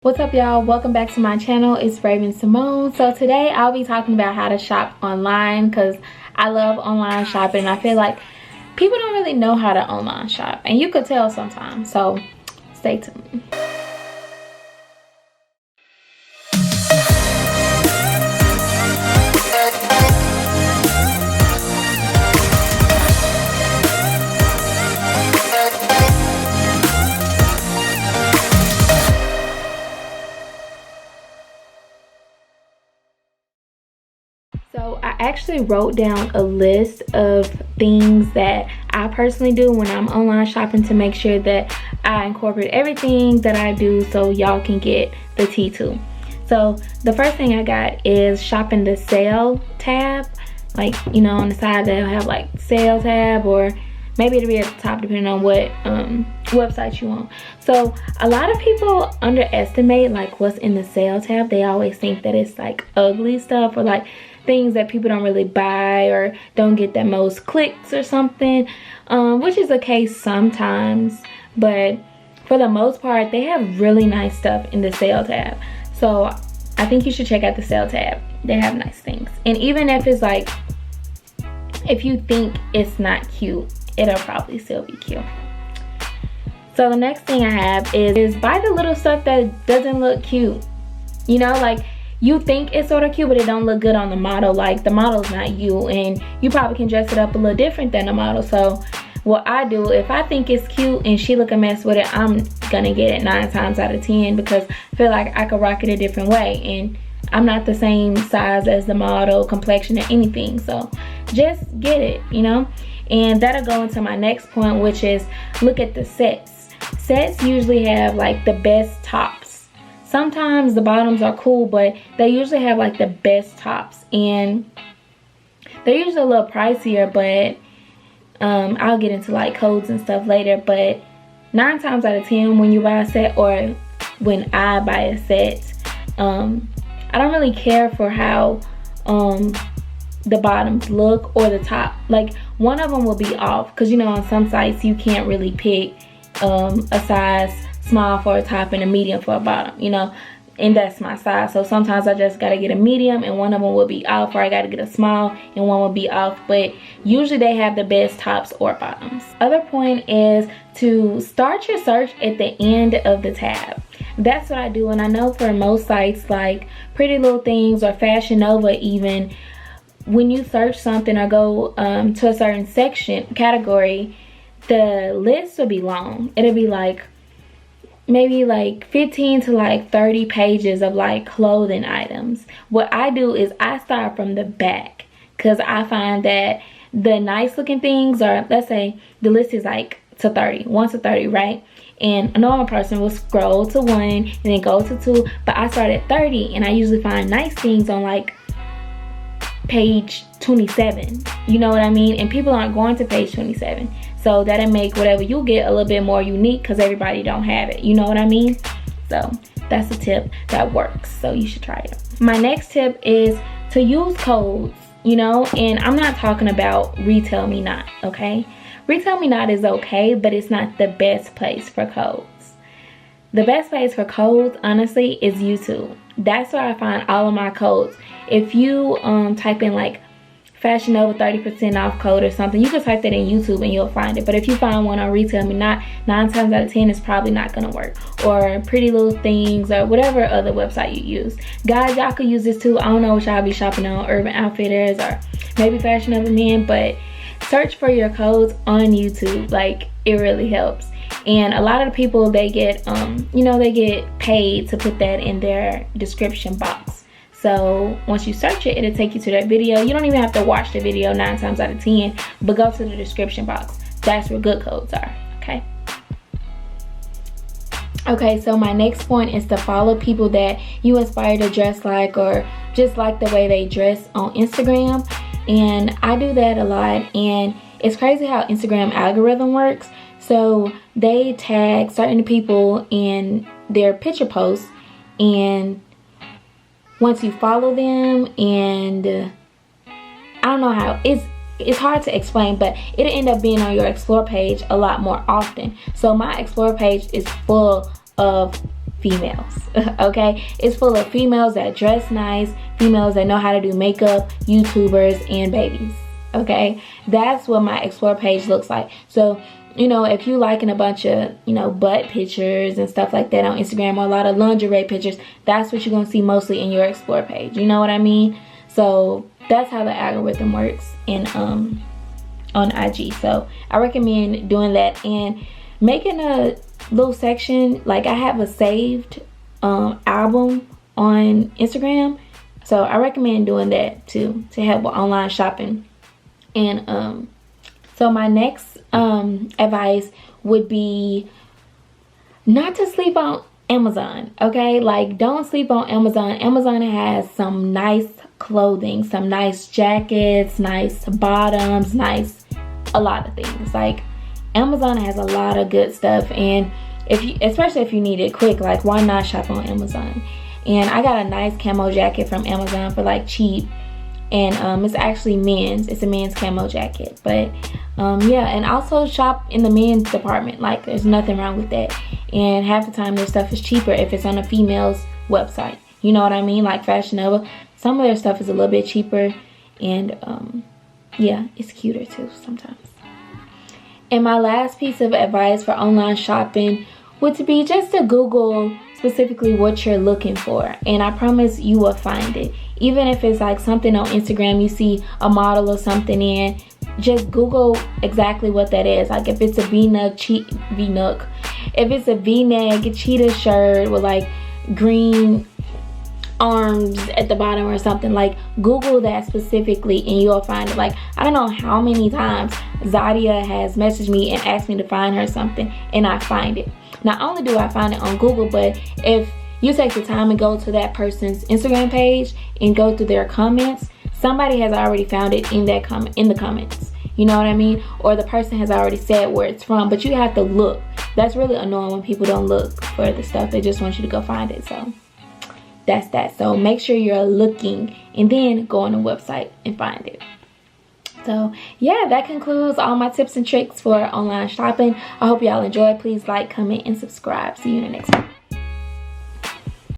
What's up, y'all? Welcome back to my channel. It's Raven Simone. So today I'll be talking about how to shop online because I love online shopping. I feel like people don't really know how to online shop, and you could tell sometimes. So stay tuned. So I actually wrote down a list of things that I personally do when I'm online shopping to make sure that I incorporate everything that I do so y'all can get the tea too. So the first thing I got is shopping the sale tab. Like, you know, on the side they'll have like sale tab, or maybe it'll be at the top depending on what website you want. So a lot of people underestimate like what's in the sale tab. They always think that it's like ugly stuff or like things that people don't really buy or don't get the most clicks or something, which is the case sometimes, but for the most part they have really nice stuff in the sale tab. So I think you should check out the sale tab. They have nice things, and even if it's like, if you think it's not cute, it'll probably still be cute. So the next thing I have is buy the little stuff that doesn't look cute. You know, like you think it's sort of cute, but it don't look good on the model. Like the model's not you, and you probably can dress it up a little different than the model. So what I do, if I think it's cute and she look a mess with it, I'm gonna get it 9 times out of 10 because I feel like I could rock it a different way, and I'm not the same size as the model, complexion, or anything. So just get it, you know. And that'll go into my next point, which is look at the sets. Sets usually have like the best tops. Sometimes the bottoms are cool, but they usually have like the best tops, and they're usually a little pricier, but I'll get into like codes and stuff later. But 9 times out of 10 when you buy a set, or when I buy a set, I don't really care for how the bottoms look or the top. Like one of them will be off, because you know on some sites you can't really pick a size small for a top and a medium for a bottom, you know, and that's my size. So sometimes I just gotta get a medium and one of them will be off, or I gotta get a small and one will be off, but usually they have the best tops or bottoms. Other point is to start your search at the end of the tab. That's what I do, and I know for most sites like Pretty Little Things or Fashion Nova, even when you search something or go to a certain section category, the list will be long. It'll be like maybe like 15 to like 30 pages of like clothing items. What I do is I start from the back, because I find that the nice looking things are, let's say the list is like to 30, 1 to 30, right? And a normal person will scroll to 1 and then go to 2, but I start at 30, and I usually find nice things on like page 27, you know what I mean? And people aren't going to page 27, so that'll make whatever you get a little bit more unique, because everybody don't have it, you know what I mean? So that's a tip that works, so you should try it. My next tip is to use codes, you know, and I'm not talking about Retail Me Not, okay? Retail Me Not is okay, but it's not the best place for codes. The best place for codes, honestly, is YouTube. That's where I find all of my codes. If you type in like Fashion Nova 30% off code or something, you can type that in YouTube and you'll find it. But if you find one on Retail Me Not, 9 times out of 10 it's probably not gonna work. Or Pretty Little Things, or whatever other website you use. Guys, y'all could use this too. I don't know what y'all be shopping on, Urban Outfitters or maybe Fashion Nova Men, but search for your codes on YouTube. Like, it really helps. And a lot of the people, they get you know, they get paid to put that in their description box. So once you search it, it'll take you to that video. You don't even have to watch the video 9 times out of 10, but go to the description box. That's where good codes are, okay? Okay, so my next point is to follow people that you aspire to dress like, or just like the way they dress on Instagram. And I do that a lot, and it's crazy how Instagram algorithm works. So they tag certain people in their picture posts, and once you follow them, and I don't know how, it's hard to explain, but it'll end up being on your explore page a lot more often. So my explore page is full of females. Okay, it's full of females that dress nice, females that know how to do makeup, YouTubers, and babies. Okay, that's what my explore page looks like. So you know, if you liking a bunch of, you know, butt pictures and stuff like that on Instagram, or a lot of lingerie pictures, that's what you're gonna see mostly in your explore page. You know what I mean? So that's how the algorithm works in on IG. So I recommend doing that and making a little section. Like I have a saved album on Instagram, so I recommend doing that too to help with online shopping. And so my next advice would be not to sleep on Amazon. Okay, like don't sleep on Amazon. Amazon has some nice clothing, some nice jackets, nice bottoms, nice a lot of things. Like Amazon has a lot of good stuff, and if you, especially if you need it quick, like why not shop on Amazon? And I got a nice camo jacket from Amazon for like cheap, and it's actually men's. It's a men's camo jacket, but yeah, and also shop in the men's department. Like there's nothing wrong with that, and half the time their stuff is cheaper if it's on a female's website. You know what I mean? Like Fashion Nova, some of their stuff is a little bit cheaper, and yeah, it's cuter too sometimes. And my last piece of advice for online shopping would be just to Google specifically what you're looking for, and I promise you will find it. Even if it's like something on Instagram, you see a model or something in, just Google exactly what that is. Like if it's a V-neck if it's a V-neck cheetah shirt with like green arms at the bottom or something, like Google that specifically and you'll find it. Like I don't know how many times Zadia has messaged me and asked me to find her something, and I find it. Not only do I find it on Google, but if you take the time and go to that person's Instagram page and go through their comments, somebody has already found it in that comment, in the comments. You know what I mean? Or the person has already said where it's from, but you have to look. That's really annoying when people don't look for the stuff. They just want you to go find it. So that's that. So make sure you're looking and then go on the website and find it. So yeah, that concludes all my tips and tricks for online shopping. I hope y'all enjoyed. Please like, comment, and subscribe. See you in the next one.